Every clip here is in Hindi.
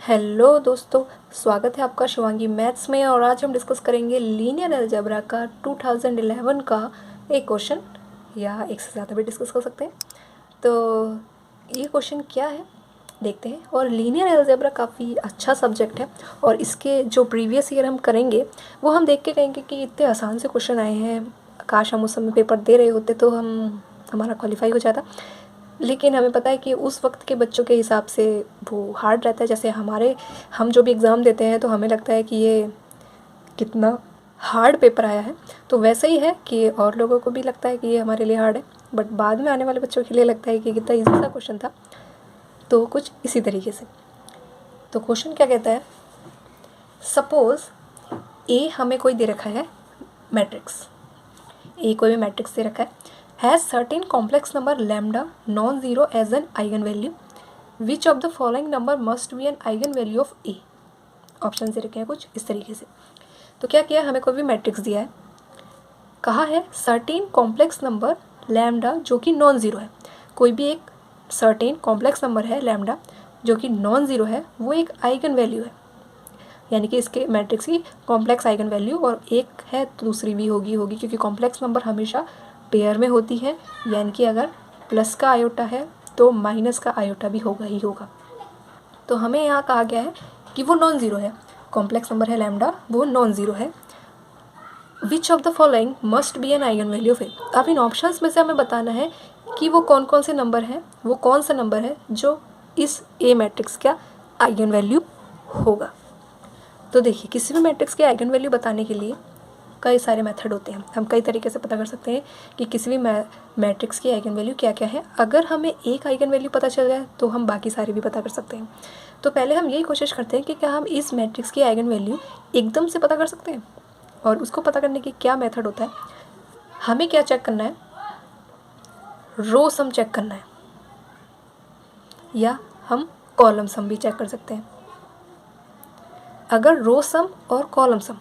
हेलो दोस्तों, स्वागत है आपका शिवांगी मैथ्स में। और आज हम डिस्कस करेंगे लीनियर अलजेब्रा का 2011 का एक क्वेश्चन, या एक से ज़्यादा भी डिस्कस कर सकते हैं। तो ये क्वेश्चन क्या है देखते हैं। और लीनियर अलजेब्रा काफ़ी अच्छा सब्जेक्ट है, और इसके जो प्रीवियस ईयर हम करेंगे वो हम देख के कहेंगे कि इतने आसान से क्वेश्चन आए हैं, काश हम उस समय पेपर दे रहे होते तो हमारा क्वालिफाई हो जाता। लेकिन हमें पता है कि उस वक्त के बच्चों के हिसाब से वो हार्ड रहता है। जैसे हम जो भी एग्ज़ाम देते हैं तो हमें लगता है कि ये कितना हार्ड पेपर आया है, तो वैसे ही है कि और लोगों को भी लगता है कि ये हमारे लिए हार्ड है, बट बाद में आने वाले बच्चों के लिए लगता है कि कितना ईजी सा क्वेश्चन था। तो कुछ इसी तरीके से। तो क्वेश्चन क्या कहता है, सपोज़ ए हमें कोई दे रखा है मैट्रिक्स, ए कोई भी मैट्रिक्स दे रखा है, has certain complex number lambda non zero as an eigenvalue, which of the following number must be an eigenvalue of A. Option दे रखे हैं कुछ इस तरीके से। तो क्या किया, हमें कोई भी मैट्रिक्स दिया है, कहा है सर्टेन कॉम्प्लेक्स नंबर लैम्डा जो कि नॉन ज़ीरो है। कोई भी एक सर्टेन कॉम्प्लेक्स नंबर है लैम्डा जो कि नॉन ज़ीरो है, वो एक आइगन वैल्यू है, यानी कि इसके मैट्रिक्स की कॉम्प्लेक्स आइगन वैल्यू। और एक है तो दूसरी भी होगी क्योंकि कॉम्प्लेक्स नंबर हमेशा पेयर में होती है, यानी कि अगर प्लस का आयोटा है तो माइनस का आयोटा भी होगा ही होगा। तो हमें यहाँ कहा गया है कि वो नॉन ज़ीरो है, कॉम्प्लेक्स नंबर है लैम्डा, वो नॉन ज़ीरो है। Which of the following must be an eigenvalue of A. अब इन ऑप्शंस में से हमें बताना है कि वो कौन कौन से नंबर हैं, वो कौन सा नंबर है जो इस ए मैट्रिक्स का आइगन वैल्यू होगा। तो देखिए, किसी भी मैट्रिक्स के आइगन वैल्यू बताने के लिए कई सारे मेथड होते हैं। हम कई तरीके से पता कर सकते हैं कि किसी भी मैट्रिक्स की आइगन वैल्यू क्या क्या है। अगर हमें एक आइगन वैल्यू पता चल जाए तो हम बाकी सारे भी पता कर सकते हैं। तो पहले हम यही कोशिश करते हैं कि क्या हम इस मैट्रिक्स की आइगन वैल्यू एकदम से पता कर सकते हैं। और उसको पता करने की क्या मेथड होता है, हमें क्या चेक करना है, रो सम चेक करना है, या हम कॉलम सम भी चेक कर सकते हैं। अगर रो सम और कॉलम सम,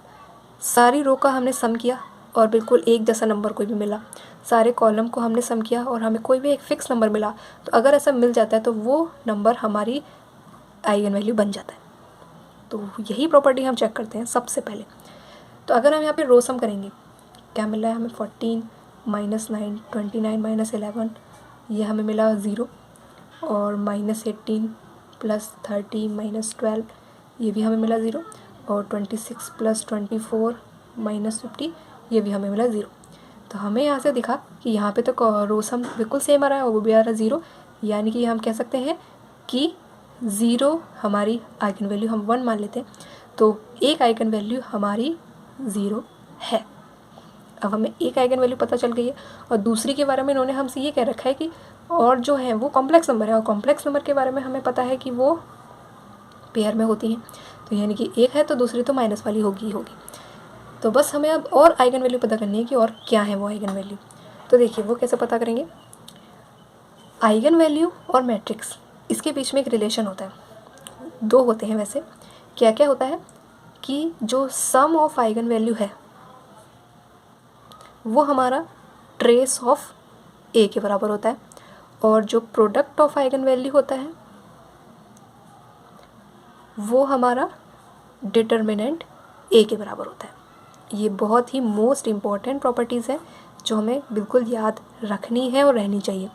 सारी रो का हमने सम किया और बिल्कुल एक जैसा नंबर कोई भी मिला, सारे कॉलम को हमने सम किया और हमें कोई भी एक फ़िक्स नंबर मिला, तो अगर ऐसा मिल जाता है तो वो नंबर हमारी आइगन वैल्यू बन जाता है। तो यही प्रॉपर्टी हम चेक करते हैं सबसे पहले। तो अगर हम यहाँ पे रो सम करेंगे, क्या मिल रहा है हमें, 14 -9 29 -11, ये हमें मिला 0, और -18 + 30 -12, ये भी हमें मिला 0, और 26 + 24 -50, ये भी हमें मिला 0। तो हमें यहाँ से दिखा कि यहाँ पे तो रो सम बिल्कुल सेम आ रहा है और वो भी आ रहा है 0, यानी कि हम कह सकते हैं कि 0 हमारी आइगन वैल्यू, हम 1 मान लेते हैं, तो एक आइगन वैल्यू हमारी 0 है। अब हमें एक आइगन वैल्यू पता चल गई है, और दूसरी के बारे में इन्होंने हमसे ये कह रखा है कि और जो है वो कॉम्प्लेक्स नंबर है, और कॉम्प्लेक्स नंबर के बारे में हमें पता है कि वो पेयर में होती हैं। तो यानी कि एक है तो दूसरी तो माइनस वाली होगी। तो बस हमें अब और आइगन वैल्यू पता करनी है कि और क्या है वो आइगन वैल्यू। तो देखिए, वो कैसे पता करेंगे, आइगन वैल्यू और मैट्रिक्स, इसके बीच में एक रिलेशन होता है, दो होते हैं वैसे। क्या क्या होता है कि जो सम ऑफ आइगन वैल्यू है वो हमारा ट्रेस ऑफ ए के बराबर होता है, और जो प्रोडक्ट ऑफ आइगन वैल्यू होता है वो हमारा डिटर्मिनेंट ए के बराबर होता है। ये बहुत ही मोस्ट इम्पॉर्टेंट प्रॉपर्टीज़ है जो हमें बिल्कुल याद रखनी है और रहनी चाहिए,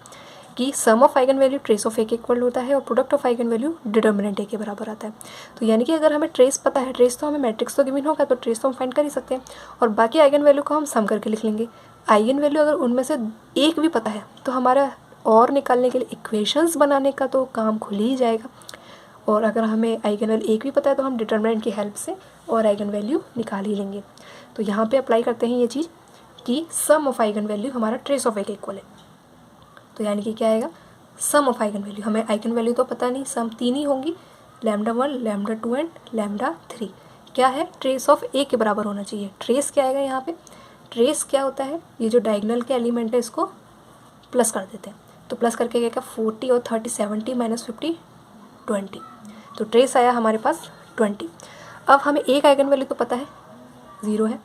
कि sum of eigenvalue trace of A के इक्वल होता है और product of eigenvalue determinant A के बराबर आता है। तो यानी कि अगर हमें ट्रेस पता है, ट्रेस तो हमें मैट्रिक्स तो गिवन होगा, तो ट्रेस तो हम फाइंड कर ही सकते हैं, और बाकी आइगन वैल्यू को हम सम करके लिख लेंगे। आइगन वैल्यू अगर उनमें से एक भी पता है तो हमारा और निकालने के लिए इक्वेशंस बनाने का तो काम खुल ही जाएगा। और अगर हमें आइगन वैल्यू एक भी पता है तो हम डिटर्मिनेंट की हेल्प से और आइगन वैल्यू निकाल ही लेंगे। तो यहाँ पे अप्लाई करते हैं ये चीज़ कि सम ऑफ आइगन वैल्यू हमारा ट्रेस ऑफ ए के इक्वल है। तो यानी कि क्या आएगा, सम ऑफ आइगन वैल्यू, हमें आइगन वैल्यू तो पता नहीं, सम 3 ही होंगी, λ1 λ2 एंड λ3। क्या है, ट्रेस ऑफ ए के बराबर होना चाहिए। ट्रेस क्या आएगा यहाँ पे, ट्रेस क्या होता है, ये जो डायगोनल के एलिमेंट है इसको प्लस कर देते हैं, तो प्लस करके क्या, 40 और 30 70 -50 20, तो ट्रेस आया हमारे पास 20। अब हमें एक आइगन वैल्यू तो पता है 0 है,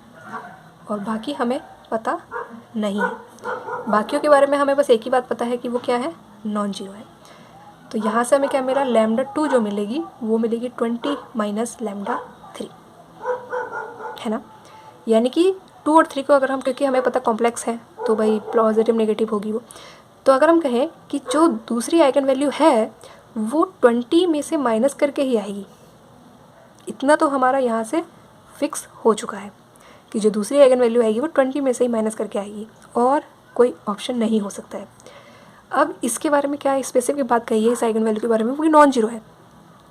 और बाकी हमें पता नहीं है। बाकियों के बारे में हमें बस एक ही बात पता है कि वो क्या है, नॉन जीरो है। तो यहाँ से हमें क्या मिला, λ2 जो मिलेगी वो मिलेगी 20 माइनस λ3, है ना। यानी कि 2 और 3 को अगर हम, क्योंकि हमें पता कॉम्प्लेक्स है तो भाई पॉजिटिव नेगेटिव होगी वो, तो अगर हम कहें कि जो दूसरी आइगन वैल्यू है वो 20 में से माइनस करके ही आएगी, इतना तो हमारा यहाँ से फिक्स हो चुका है कि जो दूसरी आइगन वैल्यू आएगी वो 20 में से ही माइनस करके आएगी, और कोई ऑप्शन नहीं हो सकता है। अब इसके बारे में क्या स्पेसिफिक बात कही है इस आइगन वैल्यू के बारे में, वो नॉन जीरो है।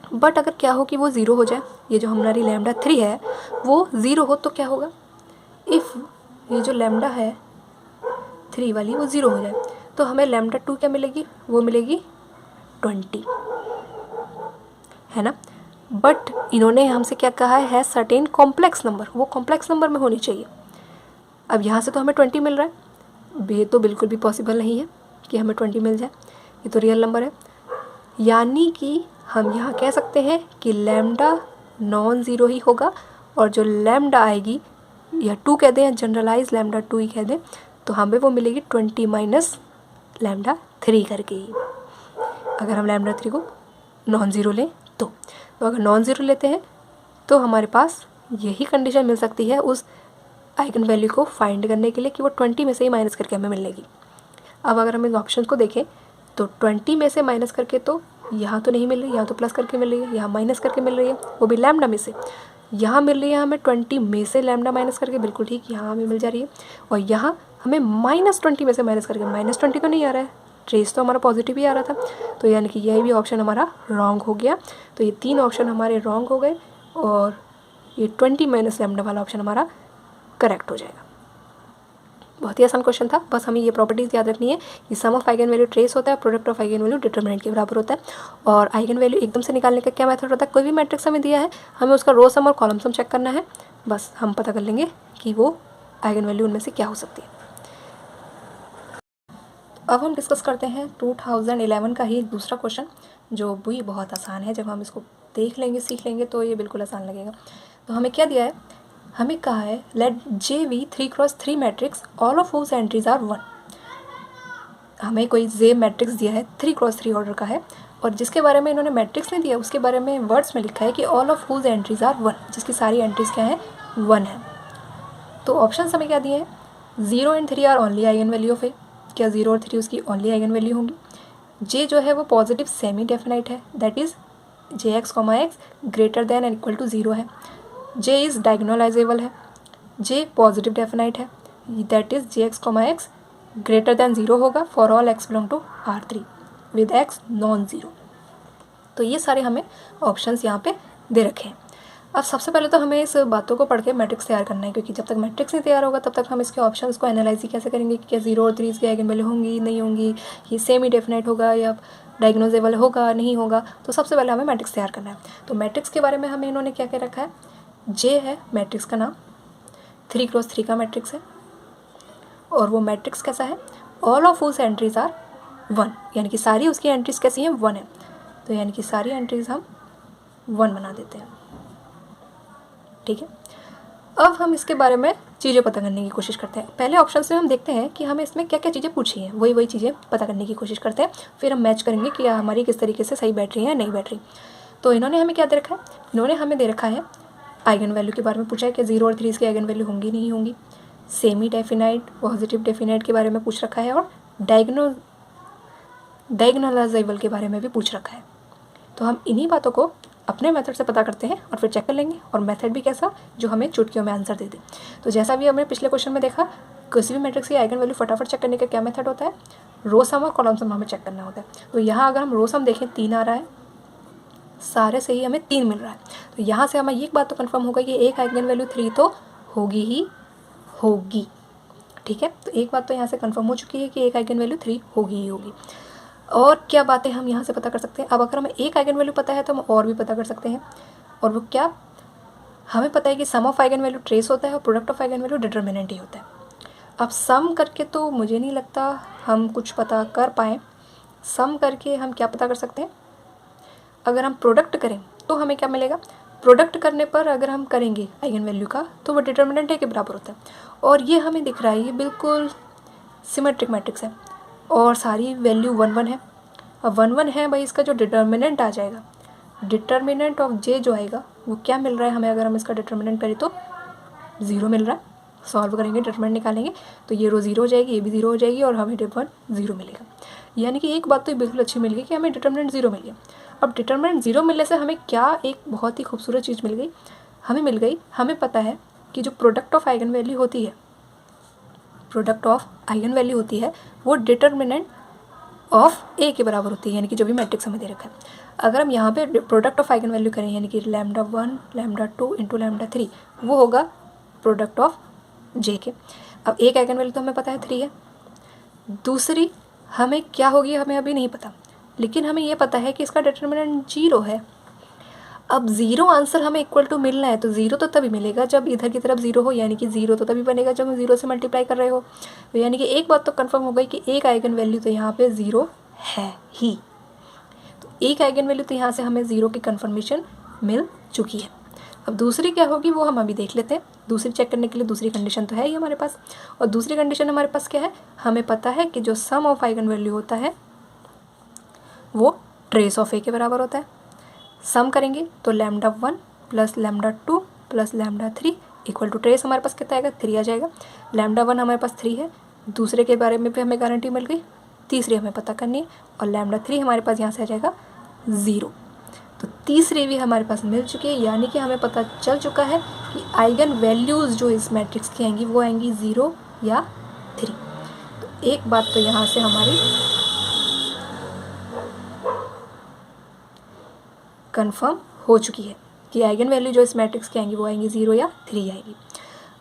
बट अगर क्या हो कि वो ज़ीरो हो जाए, ये जो हमारी λ3 है वो ज़ीरो हो तो क्या होगा, इफ़ ये जो लैम्डा है 3 वाली वो ज़ीरो हो जाए तो हमें λ2 क्या मिलेगी, वो मिलेगी 20, है ना। बट इन्होंने हमसे क्या कहा है सर्टेन कॉम्प्लेक्स नंबर, वो कॉम्प्लेक्स नंबर में होनी चाहिए। अब यहाँ से तो हमें 20 मिल रहा है, ये तो बिल्कुल भी पॉसिबल नहीं है कि हमें 20 मिल जाए, ये तो रियल नंबर है। यानी कि हम यहाँ कह सकते हैं कि लैम्डा नॉन ज़ीरो ही होगा, और जो लैम्डा आएगी या 2 कह दें या जनरलाइज λ2 ही कह दें, तो हमें वो मिलेगी 20 माइनस λ3 करके ही, अगर हम λ3 को नॉन ज़ीरो लें तो अगर नॉन ज़ीरो लेते हैं तो हमारे पास यही कंडीशन मिल सकती है उस आइगन वैल्यू को फाइंड करने के लिए कि वो 20 में से ही माइनस करके हमें मिलेगी। अब अगर हम इन ऑप्शन को देखें तो 20 में से माइनस करके तो यहाँ तो नहीं मिल रही, यहाँ तो प्लस करके मिल रही है, यहाँ माइनस करके मिल रही है, वो भी लैम्डा में से। यहाँ मिल रही है हमें 20 में से लैम्डा माइनस करके, बिल्कुल ठीक, यहाँ हमें मिल जा रही है। और यहाँ हमें -20 में से माइनस करके, -20 तो नहीं आ रहा है, ट्रेस तो हमारा पॉजिटिव ही आ रहा था, तो यानी कि यह भी ऑप्शन हमारा रॉन्ग हो गया। तो ये 3 ऑप्शन हमारे रॉन्ग हो गए और ये 20 माइनस लैम्डा वाला ऑप्शन हमारा करेक्ट हो जाएगा। बहुत ही आसान क्वेश्चन था, बस हमें ये प्रॉपर्टीज़ याद रखनी है कि sum of eigenvalue trace होता है, product of eigenvalue determinant के बराबर होता है। और आइगन वैल्यू एकदम से निकालने का क्या मेथड होता है, कोई भी मैट्रिक्स हमें दिया है हमें उसका रो सम और कॉलम सम चेक करना है, बस हम पता कर लेंगे कि वो आइगन वैल्यू उनमें से क्या हो सकती है। अब हम डिस्कस करते हैं 2011 का ही दूसरा क्वेश्चन, जो भी बहुत आसान है। जब हम इसको देख लेंगे, सीख लेंगे तो ये बिल्कुल आसान लगेगा। तो हमें क्या दिया है, हमें कहा है let JV 3x3 matrix all of whose entries are 1। हमें कोई जे मैट्रिक्स दिया है 3x3 ऑर्डर का है, और जिसके बारे में इन्होंने मैट्रिक्स नहीं दिया उसके बारे में वर्ड्स में लिखा है कि all of whose entries are 1, जिसकी सारी एंट्रीज क्या है, 1 है। तो ऑप्शन हमें क्या दिए हैं, 0 and 3 are only eigenvalue of A, क्या 0 और 3 उसकी ओनली आइगन वैल्यू होंगी। जे जो है वो पॉजिटिव सेमी डेफिनाइट है, that is JX, X greater than and equal to 0 है। जे इज़ डायगोनलाइजेबल है, जे पॉजिटिव डेफिनाइट है, that is JX, X greater than 0 होगा for all x belong to R3 with x non zero. तो ये सारे हमें ऑप्शंस यहाँ पे दे रखे हैं। अब सबसे पहले तो हमें इस बातों को पढ़ के मैट्रिक्स तैयार करना है, क्योंकि जब तक मैट्रिक्स नहीं तैयार होगा तब तक हम इसके ऑप्शंस को एनालाइज ही कैसे करेंगे कि क्या 0 और 3 की आइगन वैल्यू होंगी नहीं होंगी, ये सेमी डेफिनाइट होगा या डायग्नोजेबल होगा नहीं होगा। तो सबसे पहले हमें मैट्रिक्स तैयार करना है। तो मैट्रिक्स के बारे में हमें इन्होंने क्या क्या रखा है, जे है मैट्रिक्स का नाम, 3x3 का मैट्रिक्स है, और वो मैट्रिक्स कैसा है, all of whose entries are 1, यानी कि सारी उसकी एंट्रीज कैसी हैं, 1 है। तो यानी कि सारी एंट्रीज हम 1 बना देते हैं, ठीक है। अब हम इसके बारे में चीज़ें पता करने की कोशिश करते हैं। पहले ऑप्शन से हम देखते हैं कि हमें इसमें क्या क्या चीज़ें पूछी हैं, वही चीज़ें पता करने की कोशिश करते हैं, फिर हम मैच करेंगे कि हमारी किस तरीके से सही बैठ रही है या नहीं बैठ रही। तो इन्होंने हमें क्या दे रखा है, इन्होंने हमें दे रखा है आइगन वैल्यू के बारे में पूछा है कि 0 और 3 की आइगन वैल्यू होंगी नहीं होंगी, सेमी डेफिनाइट पॉजिटिव डेफिनाइट के बारे में पूछ रखा है, और डायगोनलाइजेबल के बारे में भी पूछ रखा है। तो हम इन्हीं बातों को अपने मेथड से पता करते हैं और फिर चेक कर लेंगे, और मेथड भी कैसा, जो हमें चुटकियों में आंसर दे दे। तो जैसा भी हमने पिछले क्वेश्चन में देखा, किसी भी मैट्रिक्स की आइगन वैल्यू फटाफट चेक करने का क्या मेथड होता है, रो सम और कॉलम सम हमें चेक करना होता है। तो यहाँ अगर हम रो सम देखें 3 आ रहा है, सारे से ही हमें 3 मिल रहा है, तो यहाँ से हमें ये बात तो कन्फर्म होगा कि एक आइगन वैल्यू 3 तो होगी ही होगी, ठीक है। तो एक बात तो यहाँ से कन्फर्म हो चुकी है कि एक आइगन वैल्यू 3 होगी ही होगी। और क्या बातें हम यहाँ से पता कर सकते हैं, अब अगर हमें एक आइगन वैल्यू पता है तो हम और भी पता कर सकते हैं, और वो क्या, हमें पता है कि sum of eigenvalue trace होता है और product of eigenvalue determinant ही होता है। अब सम करके तो मुझे नहीं लगता हम कुछ पता कर पाएँ, सम करके हम क्या पता कर सकते हैं, अगर हम प्रोडक्ट करें तो हमें क्या मिलेगा, प्रोडक्ट करने पर अगर हम करेंगे आइगन वैल्यू का तो वो डिटरमिनेंट के बराबर होता है, और ये हमें दिख रहा है ये बिल्कुल सिमेट्रिक मैट्रिक्स है और सारी वैल्यू 1 1 है, अब 1 1 है भाई, इसका जो डिटर्मिनेंट आ जाएगा, डिटर्मिनेंट ऑफ जे जो आएगा वो क्या मिल रहा है हमें, अगर हम इसका डिटर्मिनेंट करें तो 0 मिल रहा है। सॉल्व करेंगे, डिटरमिनेंट निकालेंगे तो ये रो 0 हो जाएगी, ये भी 0 हो जाएगी और हमें डिट 1 0 मिलेगा। यानी कि एक बात तो बिल्कुल अच्छी मिल गई कि हमें डिटरमिनेंट 0 मिल गया। अब डिटरमिनेंट 0 मिलने से हमें क्या एक बहुत ही खूबसूरत चीज़ मिल गई, हमें पता है कि जो प्रोडक्ट ऑफ आइगन वैल्यू होती है, वो डिटरमिनेंट ऑफ ए के बराबर होती है, यानी कि जो भी मैट्रिक्स हमें दे रखा है। अगर हम यहाँ पे प्रोडक्ट ऑफ आइगन वैल्यू करें, यानी कि λ1 λ2 इंटू λ3, वो होगा प्रोडक्ट ऑफ जे के। अब एक आइगन वैल्यू तो हमें पता है 3 है, दूसरी हमें क्या होगी हमें अभी नहीं पता, लेकिन हमें ये पता है कि इसका डिटरमिनेंट 0 है। अब 0 आंसर हमें इक्वल टू मिलना है, तो 0 तो तभी मिलेगा जब इधर की तरफ 0 हो, यानी कि 0 तो तभी बनेगा जब हम 0 से मल्टीप्लाई कर रहे हो। तो यानी कि एक बात तो कंफर्म हो गई कि एक आइगन वैल्यू तो यहाँ पे 0 है ही। तो एक आइगन वैल्यू तो यहाँ से हमें 0 की कन्फर्मेशन मिल चुकी है। अब दूसरी क्या होगी वो हम अभी देख लेते हैं। दूसरी चेक करने के लिए दूसरी कंडीशन तो है ही हमारे पास, और दूसरी कंडीशन हमारे पास क्या है, हमें पता है कि जो सम ऑफ आइगन वैल्यू होता है वो ट्रेस ऑफ ए के बराबर होता है। सम करेंगे तो λ1 plus λ2 plus λ3 equal to trace हमारे पास कितना आएगा, 3 आ जाएगा। λ1 हमारे पास 3 है, दूसरे के बारे में भी हमें गारंटी मिल गई, तीसरी हमें पता करनी है, और λ3 हमारे पास यहाँ से आ जाएगा 0। तो तीसरी भी हमारे पास मिल चुकी है, यानी कि हमें पता चल चुका है कि आइगन वैल्यूज़ जो इस मैट्रिक्स की आएंगी वो आएंगी 0 या 3। तो एक बात तो यहाँ से हमारी कंफर्म हो चुकी है कि आइगन वैल्यू जो इस मैट्रिक्स की आएंगी वो आएंगी 0 या 3 आएगी।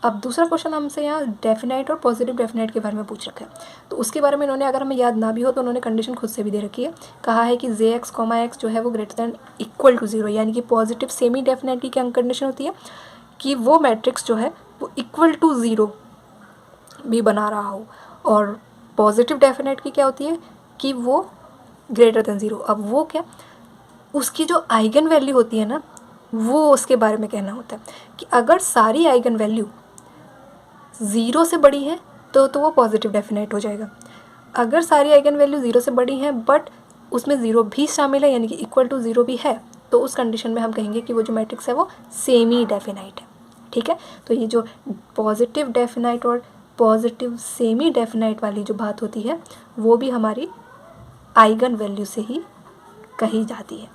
अब दूसरा क्वेश्चन हमसे यहाँ डेफिनाइट और पॉजिटिव डेफिनाइट के बारे में पूछ रखा है, तो उसके बारे में इन्होंने, अगर हमें याद ना भी हो तो उन्होंने कंडीशन खुद से भी दे रखी है। कहा है कि JX, X जो है वो ग्रेटर दैन इक्वल टू 0, यानी कि पॉजिटिव सेमी डेफिनाइट की क्या कंडीशन होती है कि वो मैट्रिक्स जो है वो इक्वल टू 0 भी बना रहा हो, और पॉजिटिव डेफिनाइट की क्या होती है कि वो ग्रेटर दैन 0। अब वो क्या, उसकी जो आइगन वैल्यू होती है ना, वो उसके बारे में कहना होता है कि अगर सारी आइगन वैल्यू 0 से बड़ी है तो वो पॉजिटिव डेफिनाइट हो जाएगा। अगर सारी आइगन वैल्यू 0 से बड़ी हैं बट उसमें 0 भी शामिल है, यानी कि इक्वल टू 0 भी है, तो उस कंडीशन में हम कहेंगे कि वो जो मैट्रिक्स है वो सेमी डेफिनाइट है। ठीक है, तो ये जो पॉजिटिव डेफिनाइट और पॉजिटिव सेमी डेफिनाइट वाली जो बात होती है वो भी हमारी आइगन वैल्यू से ही कही जाती है।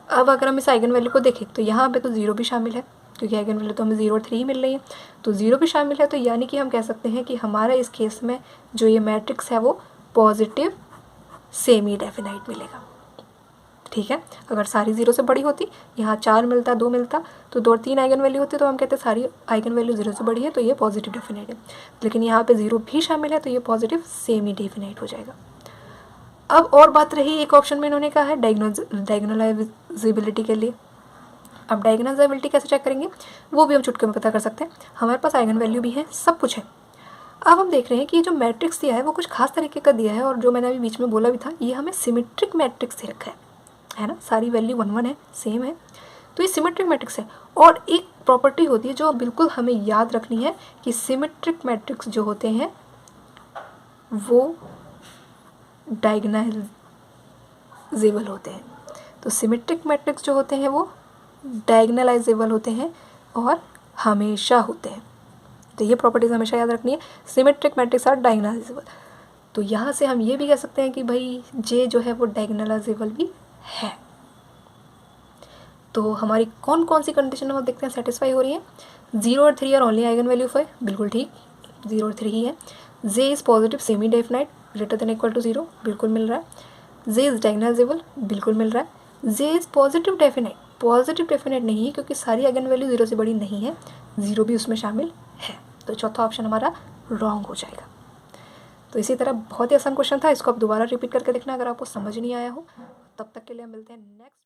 अब अगर हम इस आइगन वैल्यू को देखें तो यहाँ पे तो 0 भी शामिल है, क्योंकि आइगन वैल्यू तो हमें 0 और 3 ही मिल रही है, तो 0 भी शामिल है। तो यानी कि हम कह सकते हैं कि हमारा इस केस में जो ये मैट्रिक्स है वो पॉजिटिव सेमी डेफिनाइट मिलेगा। ठीक है, अगर सारी 0 से बड़ी होती, यहाँ 4 मिलता, 2 मिलता, तो 2 और 3 आइगन वैल्यू होती, तो हम कहते हैं सारी आइगन वैल्यू 0 से बड़ी है तो ये पॉजिटिव डेफिनाइट है। लेकिन यहाँ पे 0 भी शामिल है तो ये पॉजिटिव सेमी डेफिनाइट हो जाएगा। अब और बात रही एक ऑप्शन में इन्होंने कहा है डायगोनलाइजेबिलिटी के लिए। अब डायगोनलाइजेबिलिटी कैसे चेक करेंगे वो भी हम चुटकी में पता कर सकते हैं। हमारे पास आइगन वैल्यू भी है, सब कुछ है। अब हम देख रहे हैं कि जो मैट्रिक्स दिया है वो कुछ खास तरीके का दिया है, और जो मैंने अभी बीच में बोला भी था, ये हमें सिमेट्रिक मैट्रिक्स दे रखा है ना, सारी वैल्यू 1 1 है, सेम है, तो ये सिमेट्रिक मैट्रिक्स है। और एक प्रॉपर्टी होती है जो बिल्कुल हमें याद रखनी है कि सिमेट्रिक मैट्रिक्स जो होते हैं वो डायगोनलाइजेबल होते हैं। तो सिमेट्रिक मैट्रिक्स जो होते हैं वो डायगोनलाइजेबल होते हैं और हमेशा होते हैं। तो ये प्रॉपर्टीज हमेशा याद रखनी है, सिमेट्रिक मैट्रिक्स आर डायगोनलाइजेबल। तो यहाँ से हम ये भी कह सकते हैं कि भाई जे जो है वो डायगोनलाइजेबल भी है। तो हमारी कौन कौन सी कंडीशन हम देखते हैं सेटिस्फाई हो रही है। 0 और 3 are only eigenvalue of, बिल्कुल ठीक, 0 और 3 ही है। J is positive semi definite greater than equal to 0, बिल्कुल मिल रहा है। जे इज़ डायगोनलाइजेबल, बिल्कुल मिल रहा है। जे इज़ पॉजिटिव डेफिनाइट नहीं है क्योंकि सारी आइगन वैल्यू 0 से बड़ी नहीं है, 0 भी उसमें शामिल है, तो चौथा ऑप्शन हमारा रॉन्ग हो जाएगा। तो इसी तरह बहुत ही आसान क्वेश्चन था, इसको आप दोबारा रिपीट करके देखना अगर आपको समझ नहीं आया हो। तब तक के लिए हम मिलते हैं नेक्स्ट।